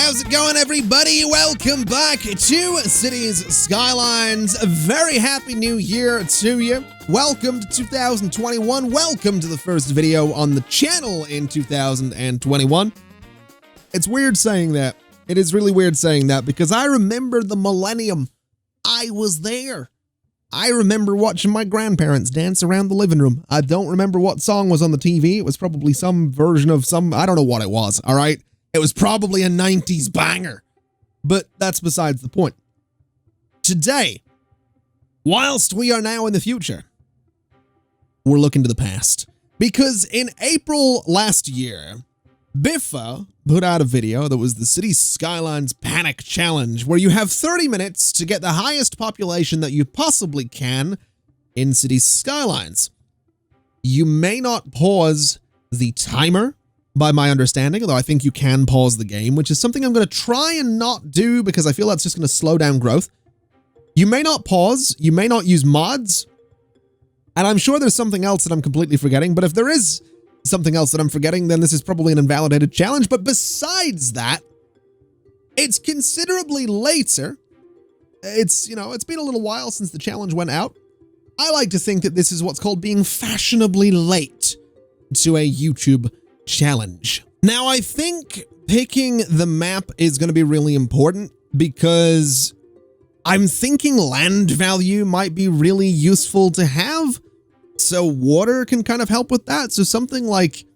How's it going, everybody? Welcome back to Cities Skylines. A very happy new year to you. Welcome to 2021. Welcome to the first video on the channel in 2021. It's weird saying that. It is really weird saying that because I remember the millennium. I was there. I remember watching my grandparents dance around the living room. I don't remember what song was on the TV. It was probably some version of I don't know what it was, all right? It was probably a 90s banger, but that's besides the point. Today, whilst we are now in the future, we're looking to the past. Because in April last year, Biffa put out a video that was the Cities Skylines Panic Challenge, where you have 30 minutes to get the highest population that you possibly can in Cities Skylines. You may not pause the timer, by my understanding, although I think you can pause the game, which is something I'm going to try and not do because I feel that's just going to slow down growth. You may not pause, you may not use mods, and I'm sure there's something else that I'm completely forgetting, but if there is something else that I'm forgetting, then this is probably an invalidated challenge. But besides that, it's considerably later. It's been a little while since the challenge went out. I like to think that this is what's called being fashionably late to a YouTube challenge. Now, I think picking the map is going to be really important because I'm thinking land value might be really useful to have. So water can kind of help with that. So something like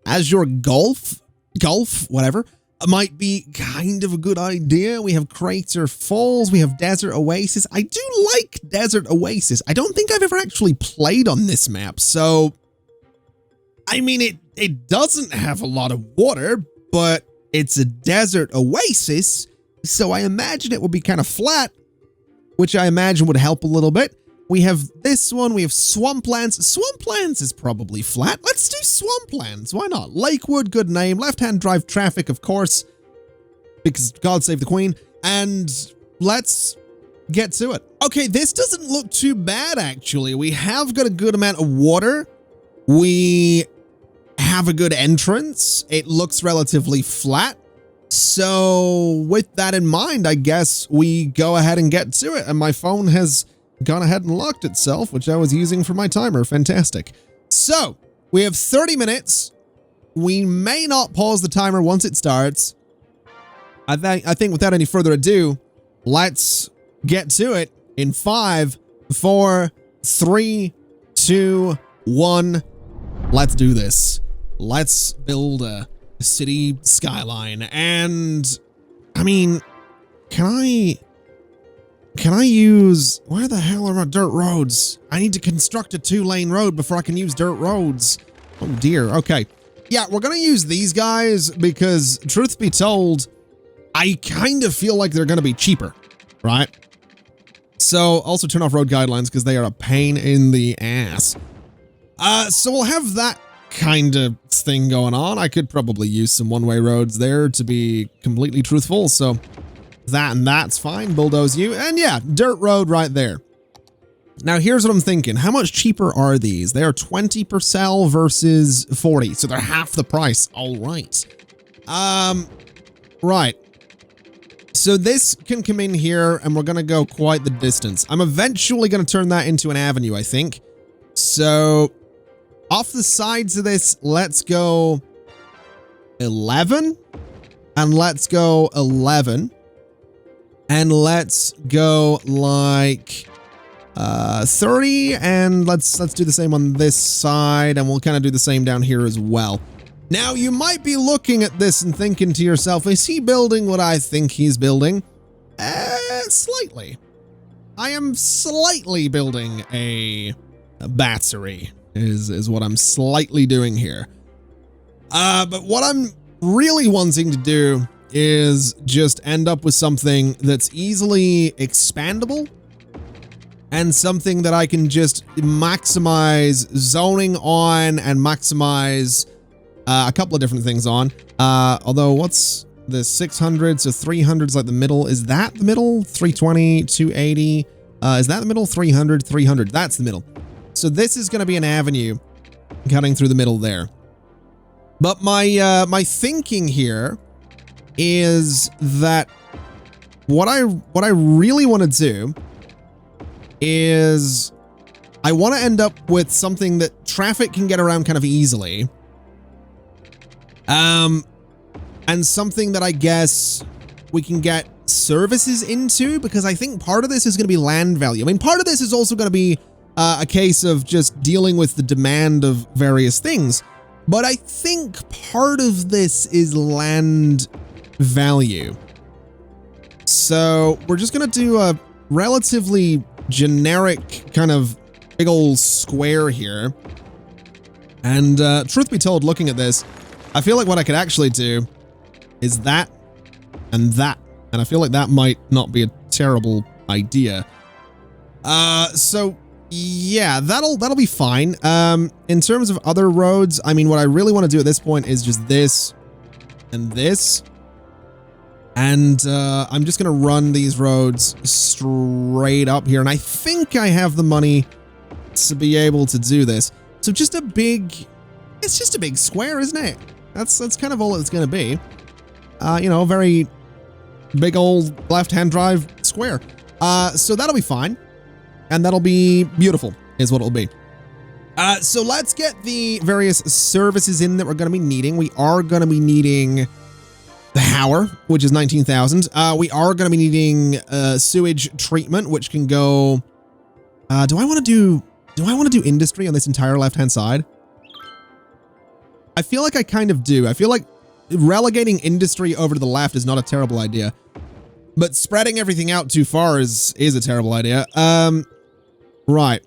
Azure Gulf, whatever, might be kind of a good idea. We have Crater Falls, we have Desert Oasis. I do like Desert Oasis. I don't think I've ever actually played on this map. So, I mean, it doesn't have a lot of water, but it's a desert oasis, so I imagine it will be kind of flat, which I imagine would help a little bit. We have this one, we have Swamplands. Swamplands is probably flat. Let's do Swamplands, why not? Lakewood, good name. Left-hand drive traffic, of course, because God save the Queen. And let's get to it. Okay, this doesn't look too bad, actually. We have got a good amount of water. We have a good entrance. It looks relatively flat. So with that in mind, I guess we go ahead and get to it. And my phone has gone ahead and locked itself, which I was using for my timer. Fantastic. So we have 30 minutes. We may not pause the timer once it starts. I think without any further ado, let's get to it in 5, 4, 3, 2, 1. Let's do this. Let's build a city skyline. And I mean, can I use, where the hell are my dirt roads? I need to construct a 2-lane road before I can use dirt roads. Oh dear. Okay. Yeah, we're going to use these guys because, truth be told, I kind of feel like they're going to be cheaper, right? So also turn off road guidelines because they are a pain in the ass. So we'll have that kind of thing going on. I could probably use some one-way roads there, to be completely truthful. So that and that's fine. Bulldoze you. And yeah, dirt road right there. Now here's what I'm thinking. How much cheaper are these? They are 20 per cell versus 40. So they're half the price. All right. Right. So this can come in here and we're going to go quite the distance. I'm eventually going to turn that into an avenue, I think. So off the sides of this, let's go 11 and let's go 11 and let's go like 30 and let's do the same on this side and we'll kind of do the same down here as well. Now you might be looking at this and thinking to yourself, is he building what I think he's building? Slightly. I am slightly building a battery. Is what I'm slightly doing here. But what I'm really wanting to do is just end up with something that's easily expandable and something that I can just maximize zoning on and maximize a couple of different things on. Although what's the 600? So 300 is like the middle. Is that the middle? 320, 280. Is that the middle? 300, 300. That's the middle. So this is going to be an avenue cutting through the middle there. But my thinking here is that what I really want to do is I want to end up with something that traffic can get around kind of easily. And something that I guess we can get services into, because I think part of this is going to be land value. I mean, part of this is also going to be a case of just dealing with the demand of various things. But I think part of this is land value. So we're just going to do a relatively generic kind of big old square here. And truth be told, looking at this, I feel like what I could actually do is that and that. And I feel like that might not be a terrible idea. So yeah, that'll be fine. In terms of other roads, I mean, what I really want to do at this point is just this and this. And I'm just going to run these roads straight up here. And I think I have the money to be able to do this. So just a big, it's just a big square, isn't it? That's kind of all it's going to be. You know, very big old left-hand drive square. So that'll be fine. And that'll be beautiful, is what it'll be. So let's get the various services in that we're going to be needing. We are going to be needing power, which is 19,000. We are going to be needing sewage treatment, which can go. Do I want to do industry on this entire left-hand side? I feel like I kind of do. I feel like relegating industry over to the left is not a terrible idea, but spreading everything out too far is a terrible idea. Right.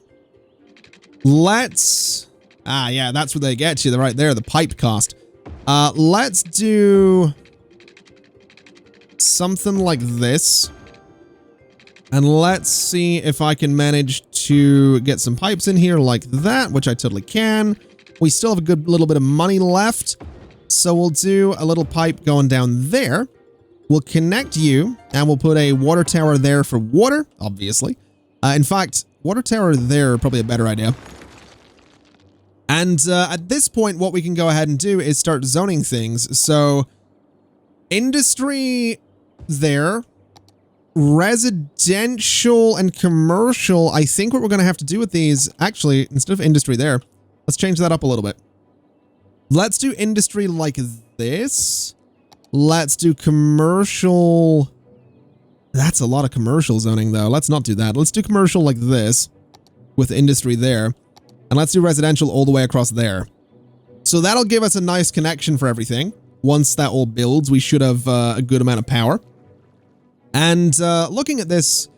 Let's. Yeah, that's where they get you. They're right there. The pipe cost. Let's do something like this. And let's see if I can manage to get some pipes in here like that, which I totally can. We still have a good little bit of money left. So we'll do a little pipe going down there. We'll connect you, and we'll put a water tower there for water, obviously. In fact, water tower there, probably a better idea. And at this point, what we can go ahead and do is start zoning things. So industry there. Residential and commercial. I think what we're going to have to do with these, actually, instead of industry there, let's change that up a little bit. Let's do industry like this. Let's do commercial. That's a lot of commercial zoning, though. Let's not do that. Let's do commercial like this with industry there. And let's do residential all the way across there. So that'll give us a nice connection for everything. Once that all builds, we should have a good amount of power. And looking at this,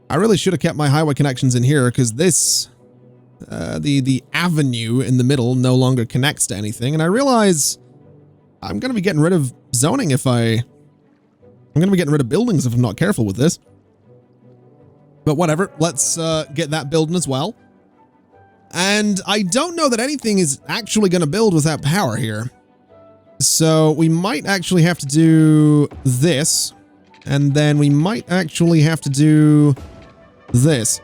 I really should have kept my highway connections in here, because this, the avenue in the middle no longer connects to anything. And I realize I'm going to be getting rid of zoning I'm going to be getting rid of buildings if I'm not careful with this. But whatever, let's get that building as well. And I don't know that anything is actually going to build without power here. So we might actually have to do this. And then we might actually have to do this.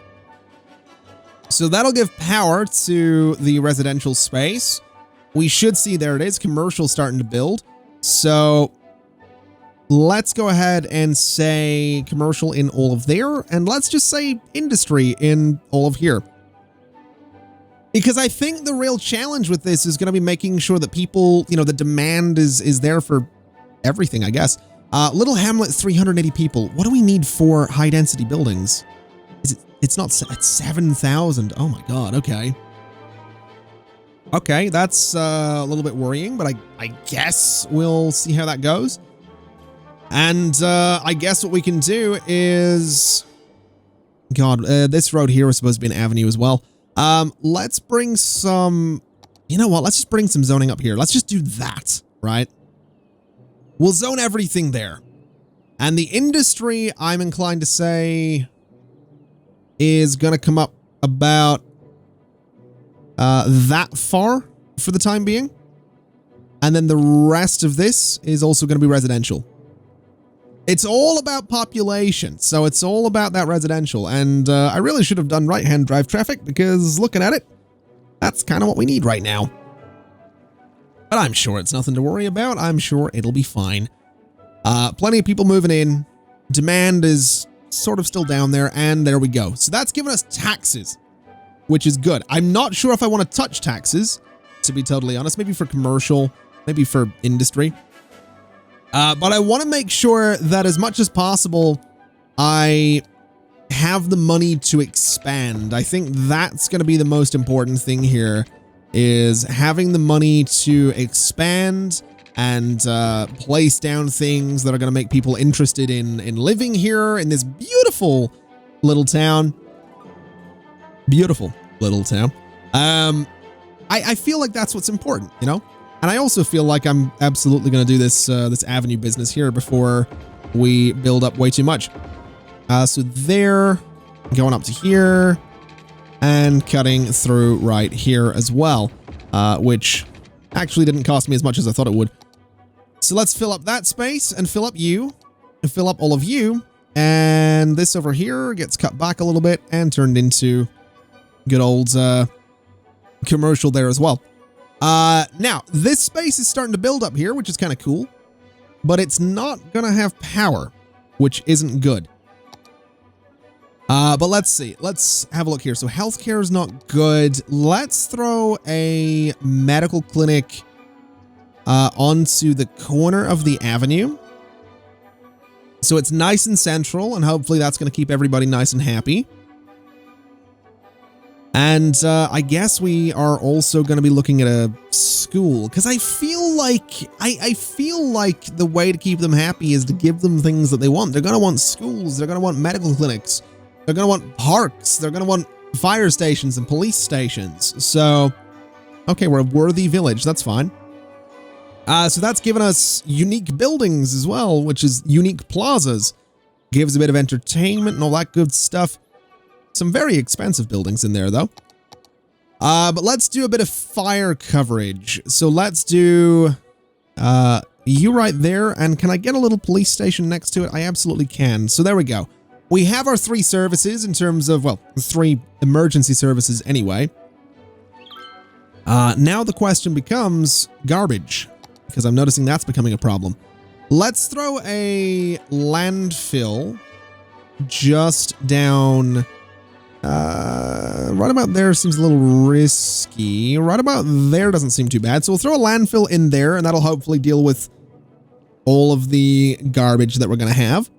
So that'll give power to the residential space. We should see, there it is, commercial starting to build. So let's go ahead and say commercial in all of there. And let's just say industry in all of here. Because I think the real challenge with this is going to be making sure that people, you know, the demand is there for everything, I guess. Little Hamlet, 380 people. What do we need for high density buildings? It's not, it's 7,000. Oh my God. Okay. Okay. That's a little bit worrying, but I guess we'll see how that goes. And I guess what we can do is, God, this road here was supposed to be an avenue as well. Let's bring some, you know what? Let's just bring some zoning up here. Let's just do that, right? We'll zone everything there. And the industry, I'm inclined to say, is going to come up about that far for the time being. And then the rest of this is also going to be residential. It's all about population, so it's all about that residential. And I really should have done right-hand drive traffic, because looking at it, that's kind of what we need right now. But I'm sure it's nothing to worry about. I'm sure it'll be fine. Plenty of people moving in. Demand is sort of still down there, and there we go. So that's given us taxes, which is good. I'm not sure if I want to touch taxes, to be totally honest. Maybe for commercial, maybe for industry. But I want to make sure that as much as possible, I have the money to expand. I think that's going to be the most important thing here, is having the money to expand and place down things that are going to make people interested in living here in this beautiful little town. Beautiful little town. I feel like that's what's important, you know? And I also feel like I'm absolutely going to do this this avenue business here before we build up way too much. So there, going up to here, and cutting through right here as well, which actually didn't cost me as much as I thought it would. So let's fill up that space and fill up you, and fill up all of you, and this over here gets cut back a little bit and turned into good old commercial there as well. Now, this space is starting to build up here, which is kind of cool, but it's not going to have power, which isn't good. But let's see. Let's have a look here. So healthcare is not good. Let's throw a medical clinic onto the corner of the avenue. So it's nice and central, and hopefully that's going to keep everybody nice and happy. And I guess we are also going to be looking at a school, because I feel like I feel like the way to keep them happy is to give them things that they want. They're going to want schools. They're going to want medical clinics. They're going to want parks. They're going to want fire stations and police stations. So, okay, we're a worthy village. That's fine. So that's given us unique buildings as well, which is unique plazas. Gives a bit of entertainment and all that good stuff. Some very expensive buildings in there, though. But let's do a bit of fire coverage. So let's do you right there. And can I get a little police station next to it? I absolutely can. So there we go. We have our 3 services in terms of, well, 3 emergency services anyway. Now the question becomes garbage, because I'm noticing that's becoming a problem. Let's throw a landfill just down... right about there seems a little risky. Right about there doesn't seem too bad. So we'll throw a landfill in there, and that'll hopefully deal with all of the garbage that we're going to have.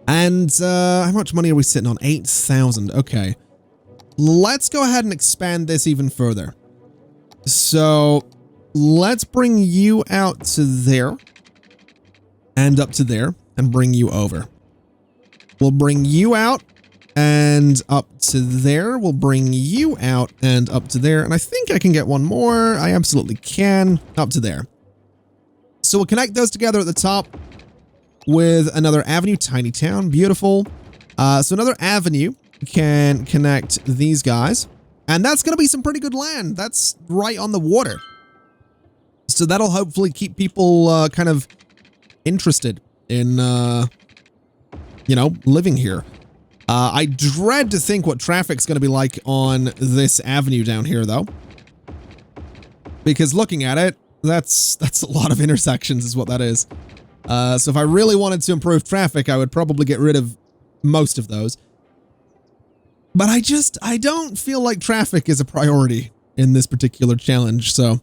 And how much money are we sitting on? 8,000. Okay. Let's go ahead and expand this even further. So let's bring you out to there and up to there and bring you over. We'll bring you out and up to there. We'll bring you out and up to there. And I think I can get one more. I absolutely can. Up to there. So we'll connect those together at the top with another avenue. Tiny town. Beautiful. So another avenue can connect these guys. And that's going to be some pretty good land. That's right on the water. So that'll hopefully keep people kind of interested in, you know, living here. I dread to think what traffic's going to be like on this avenue down here, though. Because looking at it, that's a lot of intersections is what that is. So if I really wanted to improve traffic, I would probably get rid of most of those. But I don't feel like traffic is a priority in this particular challenge. So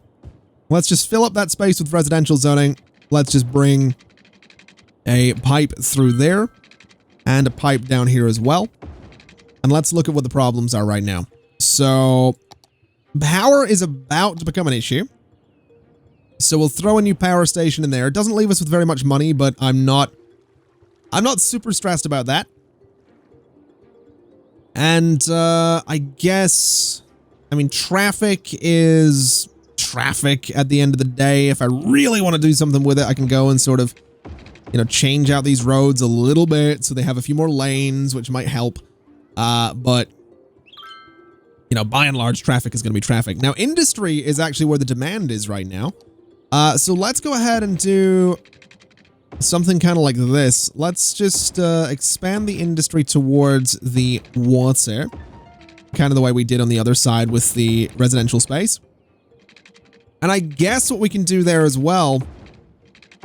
let's just fill up that space with residential zoning. Let's just bring a pipe through there. And a pipe down here as well. And let's look at what the problems are right now. So, power is about to become an issue. So we'll throw a new power station in there. It doesn't leave us with very much money, but I'm not super stressed about that. And I guess, I mean, traffic is traffic at the end of the day. If I really want to do something with it, I can go and sort of, you know, change out these roads a little bit so they have a few more lanes, which might help. But, you know, by and large, traffic is going to be traffic. Now, industry is actually where the demand is right now. So let's go ahead and do something kind of like this. Let's just expand the industry towards the water. Kind of the way we did on the other side with the residential space. And I guess what we can do there as well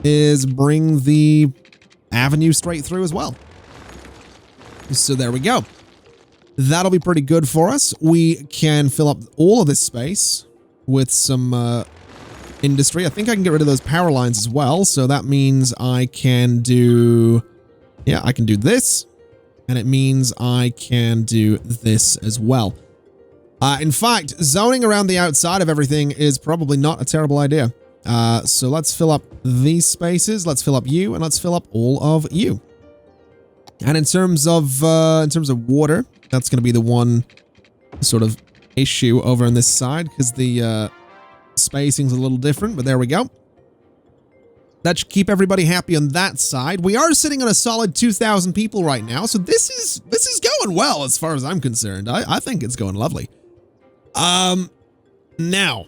is bring the avenue straight through as well. So there we go. That'll be pretty good for us. We can fill up all of this space with some industry. I think I can get rid of those power lines as well. So that means I can do, yeah, I can do this. And it means I can do this as well. In fact, zoning around the outside of everything is probably not a terrible idea. So let's fill up these spaces. Let's fill up you, and let's fill up all of you. And in terms of water, that's going to be the one sort of issue over on this side because the spacing's a little different. But there we go. That should keep everybody happy on that side. We are sitting on a solid 2,000 people right now, so this is going well as far as I'm concerned. I think it's going lovely. Now,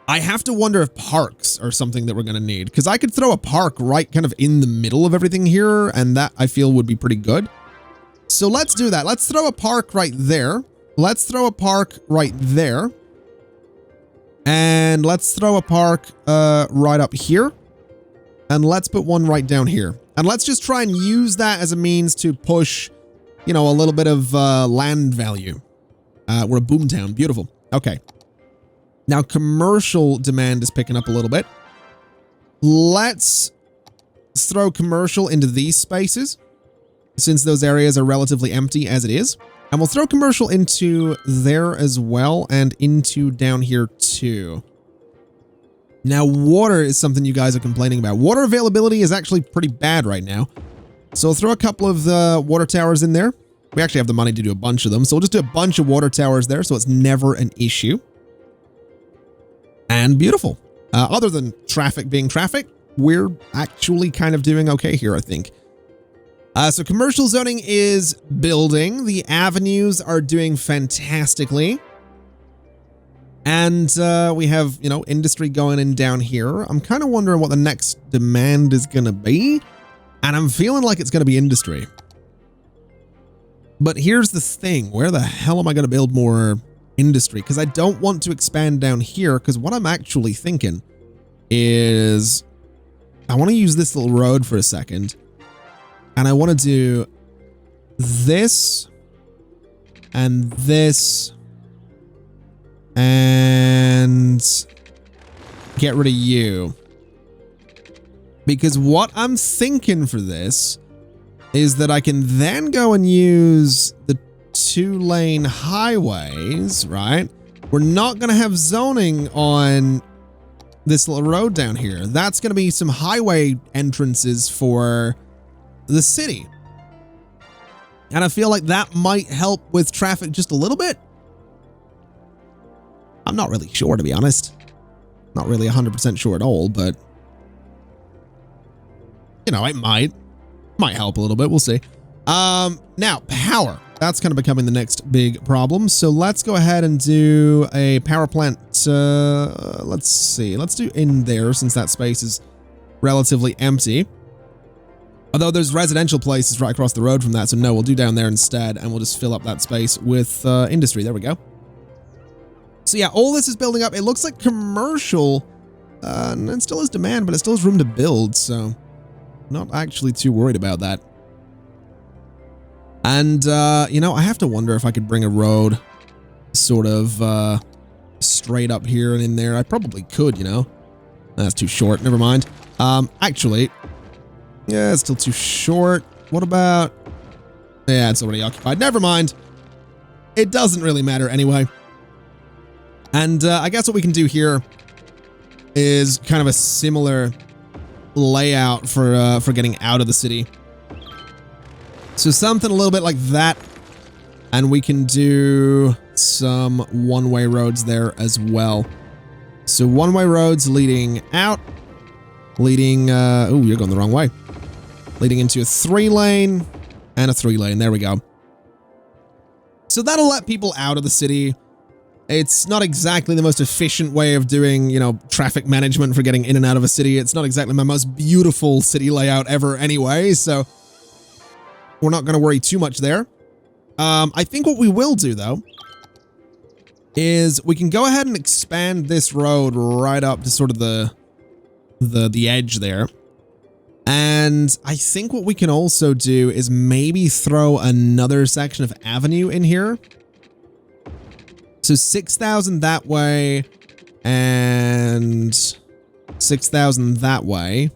I have to wonder if parks are something that we're going to need, because I could throw a park right kind of in the middle of everything here, and that I feel would be pretty good. So let's do that. Let's throw a park right there. Let's throw a park right there. And let's throw a park right up here. And let's put one right down here. And let's just try and use that as a means to push, you know, a little bit of land value. We're a boomtown. Beautiful. Okay. Now, commercial demand is picking up a little bit. Let's throw commercial into these spaces, since those areas are relatively empty as it is. And we'll throw commercial into there as well, and into down here too. Now, water is something you guys are complaining about. Water availability is actually pretty bad right now. So we'll throw a couple of the water towers in there. We actually have the money to do a bunch of them, so we'll just do a bunch of water towers there, so it's never an issue. And beautiful. Other than traffic being traffic, we're actually kind of doing okay here, I think. So commercial zoning is building. The avenues are doing fantastically. And we have, you know, industry going in down here. I'm kind of wondering what the next demand is going to be. And I'm feeling like it's going to be industry. But here's the thing. Where the hell am I going to build more industry? Because I don't want to expand down here. Because what I'm actually thinking is I want to use this little road for a second. And I want to do this and this and get rid of you. Because what I'm thinking for this is that I can then go and use the 2-lane highways, right? We're not going to have zoning on this little road down here. That's going to be some highway entrances for the city. And I feel like that might help with traffic just a little bit. I'm not really sure, to be honest. Not really 100% sure at all, but you know, it might help a little bit. We'll see. Now, power. That's kind of becoming the next big problem. So let's go ahead and do a power plant. Let's see. Let's do in there, since that space is relatively empty. Although there's residential places right across the road from that. So no, we'll do down there instead, and we'll just fill up that space with industry. There we go. So yeah, all this is building up. It looks like commercial, and it still has demand, but it still has room to build. So not actually too worried about that. And, you know, I have to wonder if I could bring a road sort of straight up here and in there. I probably could, you know. That's too short. Never mind. Actually, yeah, it's still too short. What about... Yeah, it's already occupied. Never mind. It doesn't really matter anyway. And I guess what we can do here is kind of a similar layout for getting out of the city. So something a little bit like that. And we can do some one-way roads there as well. So one-way roads leading out. Leading... oh, you're going the wrong way. Leading into a 3-lane and a 3-lane. There we go. So that'll let people out of the city. It's not exactly the most efficient way of doing, you know, traffic management for getting in and out of a city. It's not exactly my most beautiful city layout ever anyway, so we're not going to worry too much there. I think what we will do, though, is we can go ahead and expand this road right up to sort of the the edge there. And I think what we can also do is maybe throw another section of avenue in here. So 6,000 that way and 6,000 that way.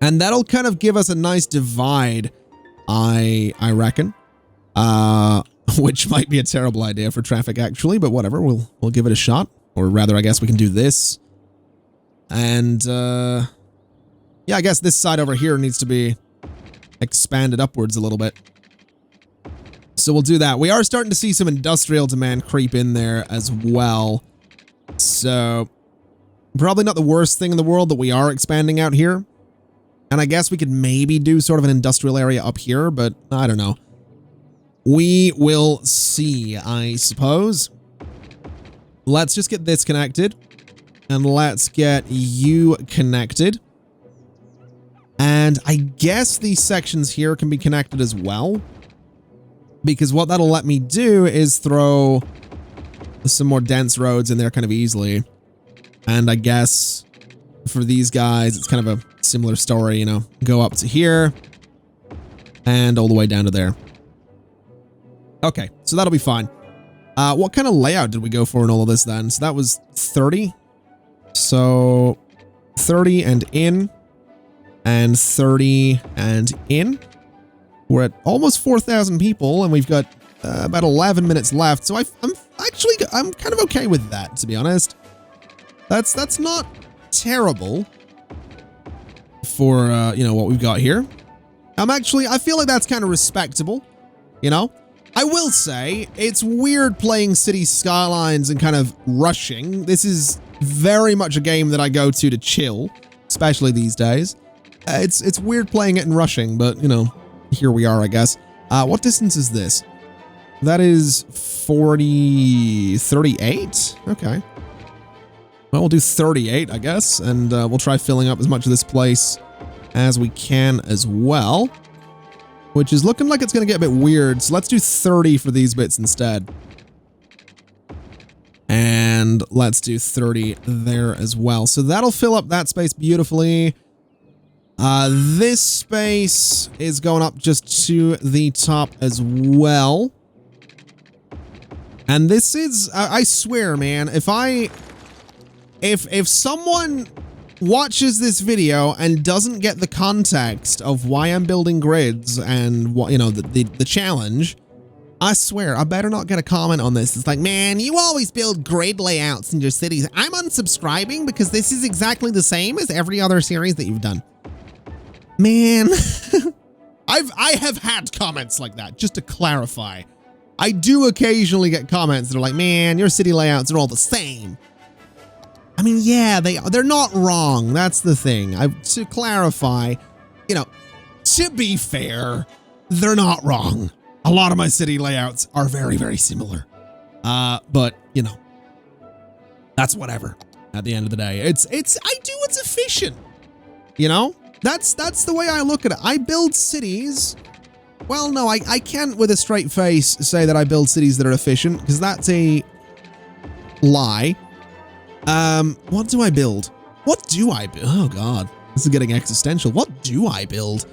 And that'll kind of give us a nice divide, I reckon. Which might be a terrible idea for traffic actually, but whatever, we'll give it a shot. Or rather, I guess we can do this. And yeah, I guess this side over here needs to be expanded upwards a little bit. So we'll do that. We are starting to see some industrial demand creep in there as well. So probably not the worst thing in the world that we are expanding out here. And I guess we could maybe do sort of an industrial area up here, but I don't know. We will see, I suppose. Let's just get this connected. And let's get you connected. And I guess these sections here can be connected as well. Because what that'll let me do is throw some more dense roads in there kind of easily. And I guess for these guys, it's kind of a similar story, you know. Go up to here and all the way down to there. Okay, so that'll be fine. What kind of layout did we go for in all of this then? So that was 30. So 30 and in. And 30 and in. We're at almost 4,000 people, and we've got about 11 minutes left. So I'm kind of okay with that, to be honest. That's not terrible for you know, what we've got here. I feel like that's kind of respectable, you know. I will say it's weird playing City Skylines and kind of rushing. This is very much a game that I go to chill, especially these days. It's weird playing it and rushing, but you know, here we are, I guess. What distance is this? That is 38? Okay. Well, we'll do 38, I guess, and we'll try filling up as much of this place as we can as well, which is looking like it's going to get a bit weird. So let's do 30 for these bits instead. And let's do 30 there as well. So that'll fill up that space beautifully. This space is going up just to the top as well. And this is, I swear, man, if someone watches this video and doesn't get the context of why I'm building grids and what, you know, the challenge, I swear, I better not get a comment on this. It's like, man, you always build grid layouts in your cities. I'm unsubscribing because this is exactly the same as every other series that you've done. Man, I have had comments like that, just to clarify. I do occasionally get comments that are like, man, your city layouts are all the same. I mean, yeah, they're not wrong. That's the thing. To clarify, you know, to be fair, they're not wrong. A lot of my city layouts are very, very similar. But, you know, that's whatever. At the end of the day, I do what's efficient. You know? That's the way I look at it. I build cities. Well, no, I can't with a straight face say that I build cities that are efficient, because that's a lie. What do I build? What do I build? Oh God, this is getting existential. What do I build?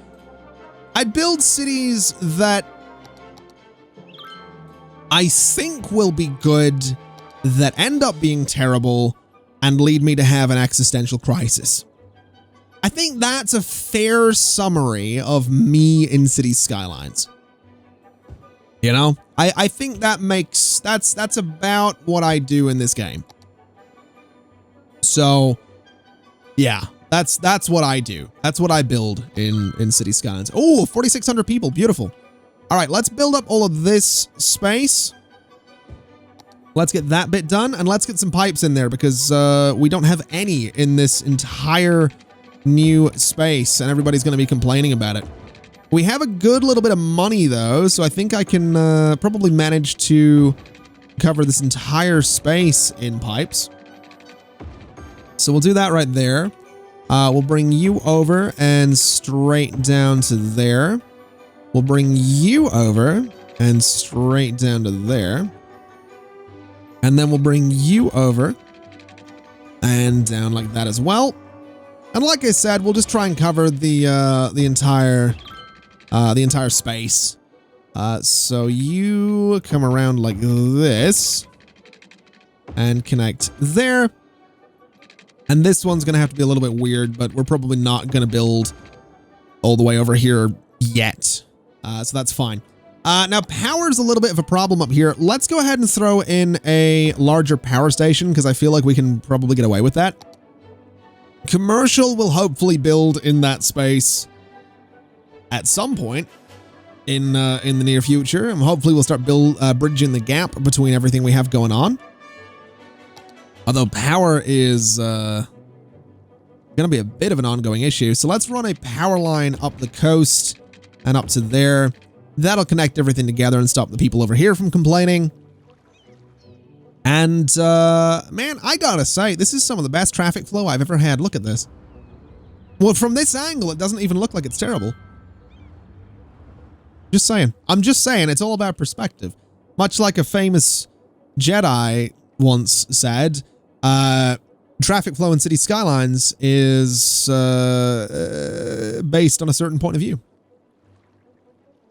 I build cities that I think will be good, that end up being terrible, and lead me to have an existential crisis. I think that's a fair summary of me in City Skylines. You know, I think that's about what I do in this game. So, yeah, that's what I do. That's what I build in City Skylines. Oh, 4,600 people, beautiful. All right, let's build up all of this space. Let's get that bit done, and let's get some pipes in there because we don't have any in this entire new space, and everybody's going to be complaining about it. We have a good little bit of money though, so I think I can probably manage to cover this entire space in pipes. So we'll do that right there. We'll bring you over and straight down to there. We'll bring you over and straight down to there. And then we'll bring you over And down like that as well. And like I said, we'll just try and cover the entire space. So you come around like this and connect there. And this one's going to have to be a little bit weird, but we're probably not going to build all the way over here yet. So that's fine. Now power's a little bit of a problem up here. Let's go ahead and throw in a larger power station because I feel like we can probably get away with that. Commercial will hopefully build in that space at some point in the near future, and hopefully we'll start bridging the gap between everything we have going on. Although power is going to be a bit of an ongoing issue, so let's run a power line up the coast and up to there. That'll connect everything together and stop the people over here from complaining. And, man, I gotta say, this is some of the best traffic flow I've ever had. Look at this. Well, from this angle, it doesn't even look like it's terrible. Just saying. I'm just saying, it's all about perspective. Much like a famous Jedi once said, traffic flow in City Skylines is based on a certain point of view.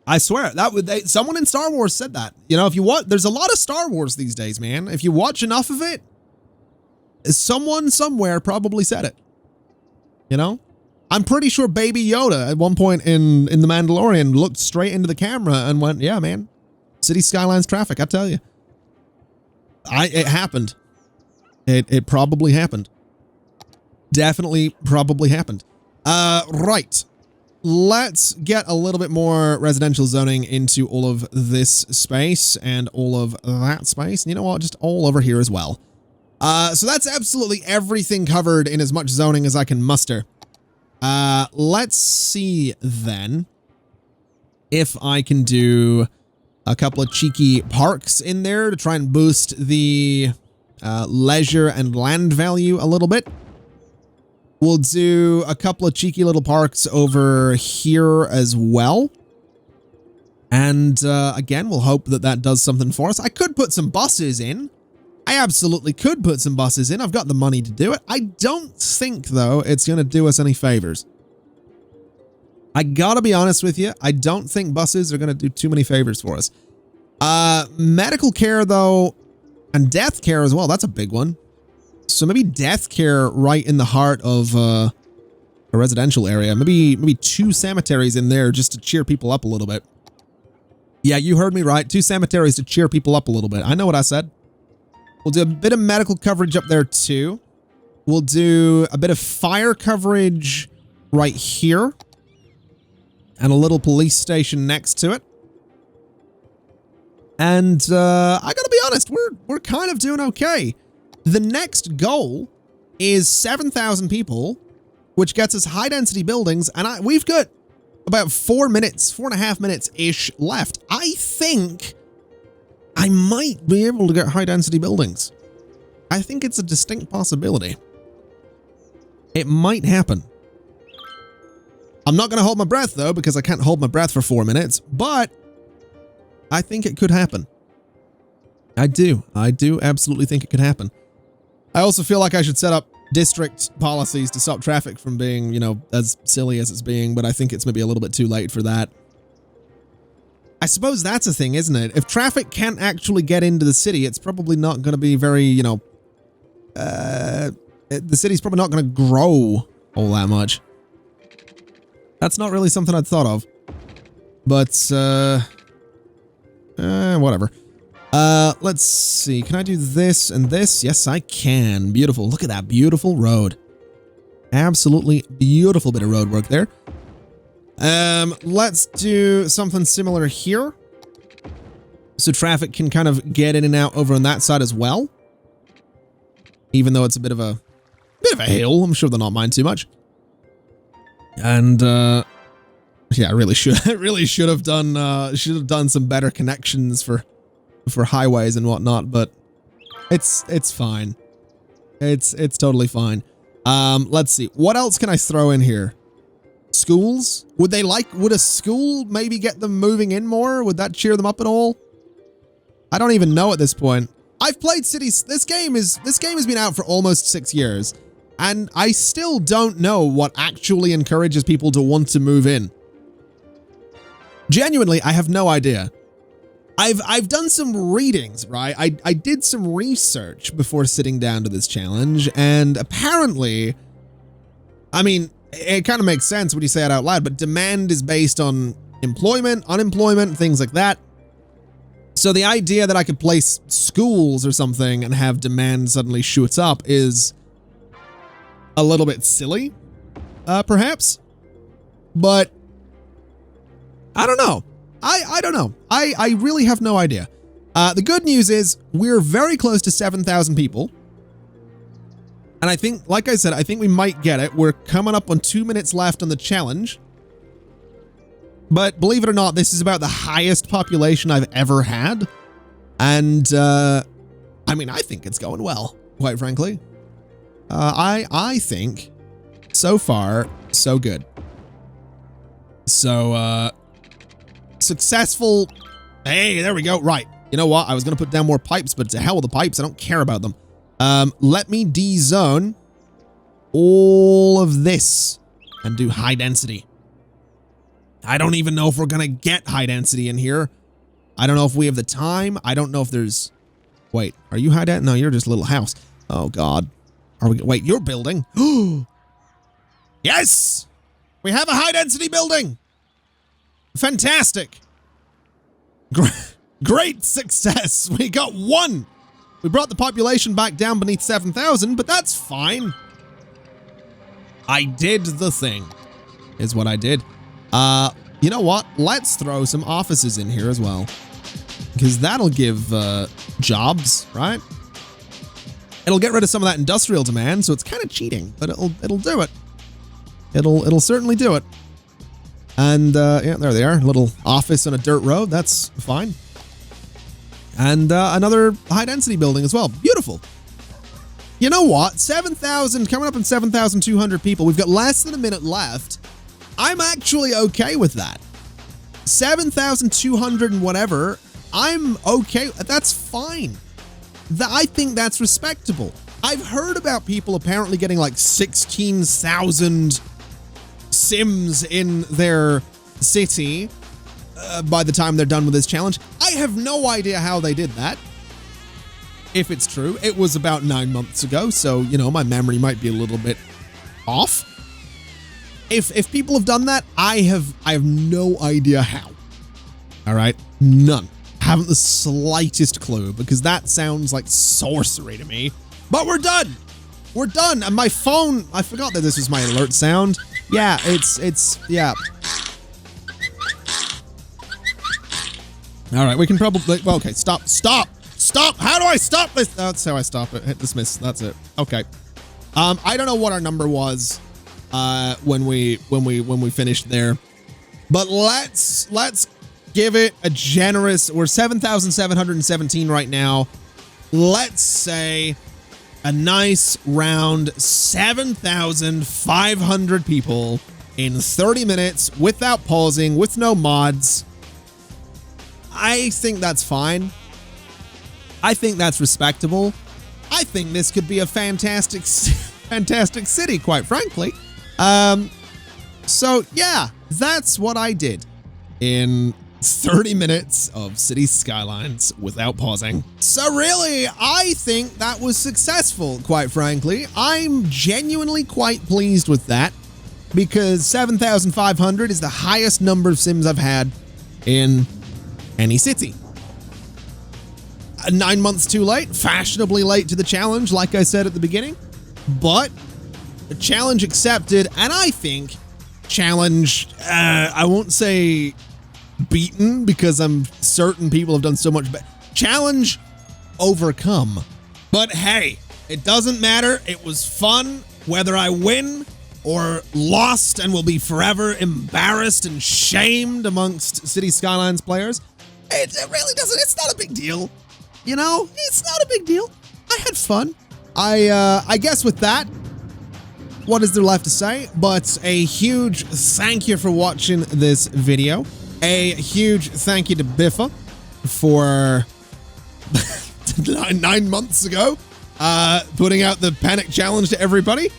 I swear that someone in Star Wars said that. You know, if you want, there's a lot of Star Wars these days, man. If you watch enough of it, someone somewhere probably said it. You know, I'm pretty sure Baby Yoda at one point in The Mandalorian looked straight into the camera and went, "Yeah, man, City Skylines traffic. I tell you, it happened. It probably happened. Definitely, probably happened. Right." Let's get a little bit more residential zoning into all of this space and all of that space. And you know what? Just all over here as well. So that's absolutely everything covered in as much zoning as I can muster. Let's see then if I can do a couple of cheeky parks in there to try and boost the leisure and land value a little bit. We'll do a couple of cheeky little parks over here as well. And again, we'll hope that that does something for us. I could put some buses in. I absolutely could put some buses in. I've got the money to do it. I don't think, though, it's going to do us any favors. I gotta be honest with you. I don't think buses are going to do too many favors for us. Medical care, though, and death care as well. That's a big one. So maybe death care right in the heart of a residential area. Maybe 2 cemeteries in there just to cheer people up a little bit. Yeah, you heard me right. 2 cemeteries to cheer people up a little bit. I know what I said. We'll do a bit of medical coverage up there too. We'll do a bit of fire coverage right here. And a little police station next to it. And I gotta be honest, we're kind of doing okay. The next goal is 7,000 people, which gets us high-density buildings, and we've got about 4.5 minutes-ish left. I think I might be able to get high-density buildings. I think it's a distinct possibility. It might happen. I'm not going to hold my breath, though, because I can't hold my breath for 4 minutes, but I think it could happen. I do absolutely think it could happen. I also feel like I should set up district policies to stop traffic from being, you know, as silly as it's being, but I think it's maybe a little bit too late for that. I suppose that's a thing, isn't it? If traffic can't actually get into the city, it's probably not going to be very, you know, the city's probably not going to grow all that much. That's not really something I'd thought of. But, whatever. Let's see. Can I do this and this? Yes, I can. Beautiful. Look at that beautiful road. Absolutely beautiful bit of road work there. Let's do something similar here. So traffic can kind of get in and out over on that side as well. Even though it's a bit of a hill. I'm sure they'll not mind too much. And, yeah, I really should have done some better connections for highways and whatnot, but it's fine. It's totally fine. Let's see. What else can I throw in here? Schools? Would a school maybe get them moving in more? Would that cheer them up at all? I don't even know at this point. I've played Cities. This game has been out for almost 6 years, and I still don't know what actually encourages people to want to move in. Genuinely, I have no idea. I've done some readings, right? I did some research before sitting down to this challenge, and apparently, I mean, it kind of makes sense when you say it out loud, but demand is based on employment, unemployment, things like that. So the idea that I could place schools or something and have demand suddenly shoot up is a little bit silly, perhaps. But I don't know. I don't know. I really have no idea. The good news is we're very close to 7,000 people. And I think, like I said, I think we might get it. We're coming up on 2 minutes left on the challenge. But believe it or not, this is about the highest population I've ever had. And, I mean, I think it's going well, quite frankly. I think so far, so good. So, successful. Hey, there we go. Right. You know what? I was going to put down more pipes, but to hell with the pipes. I don't care about them. Let me de-zone all of this and do high density. I don't even know if we're going to get high density in here. I don't know if we have the time. I don't know if there's... Wait, are you high density? No, you're just a little house. Oh, God. Are we... Wait, you're building. Yes! We have a high density building. Fantastic. Great success. We got one. We brought the population back down beneath 7,000, but that's fine. I did the thing, is what I did. You know what? Let's throw some offices in here as well, because that'll give jobs, right? It'll get rid of some of that industrial demand, so it's kind of cheating, but it'll do it. It'll certainly do it. And yeah, there they are. A little office on a dirt road. That's fine. And another high density building as well. Beautiful. You know what? 7,000, coming up on 7,200 people. We've got less than a minute left. I'm actually okay with that. 7,200 and whatever. I'm okay. That's fine. I think that's respectable. I've heard about people apparently getting like 16,000 Sims in their city by the time they're done with this challenge. I have no idea how they did that. If it's true, it was about 9 months ago, so, you know, my memory might be a little bit off. If people have done that, I have no idea how. All right, none. Haven't the slightest clue, because that sounds like sorcery to me. But we're done. We're done. And my phone, I forgot that this was my alert sound. Yeah, yeah. All right, we can probably, well, okay, stop. How do I stop this? That's how I stop it. Hit dismiss. That's it. Okay. I don't know what our number was when we finished there, but let's give it a generous. We're 7,717 right now. Let's say a nice round 7,500 people in 30 minutes without pausing, with no mods. I think that's fine. I think that's respectable. I think this could be a fantastic city, quite frankly. So yeah, that's what I did in 30 minutes of City Skylines without pausing. So really, I think that was successful, quite frankly. I'm genuinely quite pleased with that, because 7,500 is the highest number of Sims I've had in any city. 9 months too late, fashionably late to the challenge, like I said at the beginning, but the challenge accepted, and I think challenge, I won't say beaten, because I'm certain people have done so much better. Challenge overcome. But hey, it doesn't matter. It was fun, whether I win or lost and will be forever embarrassed and shamed amongst City Skylines players. It really doesn't, it's not a big deal. You know, it's not a big deal. I had fun. I guess with that, what is there left to say? But a huge thank you for watching this video. A huge thank you to Biffa for nine months ago, putting out the panic challenge to everybody.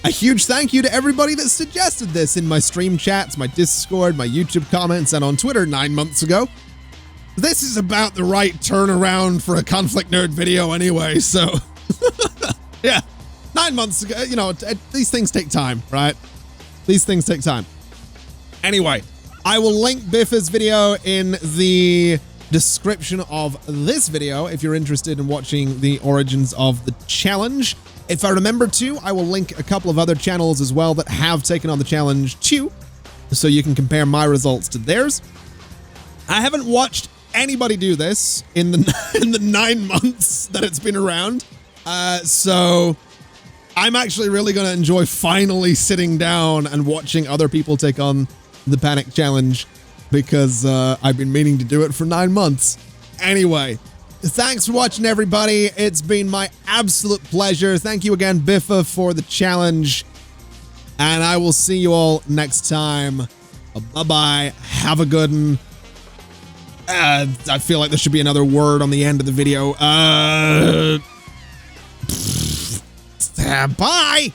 A huge thank you to everybody that suggested this in my stream chats, my Discord, my YouTube comments, and on Twitter 9 months ago. This is about the right turnaround for a ConflictNerd video anyway, so yeah, 9 months ago, you know, these things take time, right? These things take time. Anyway, I will link Biffa's video in the description of this video if you're interested in watching the origins of the challenge. If I remember to, I will link a couple of other channels as well that have taken on the challenge too, so you can compare my results to theirs. I haven't watched anybody do this in the 9 months that it's been around, so I'm actually really going to enjoy finally sitting down and watching other people take on the panic challenge, because I've been meaning to do it for 9 months. Anyway, thanks for watching, everybody. It's been my absolute pleasure. Thank you again, Biffa, for the challenge, and I will see you all next time. Bye-bye. Have a good one. I feel like there should be another word on the end of the video. Bye!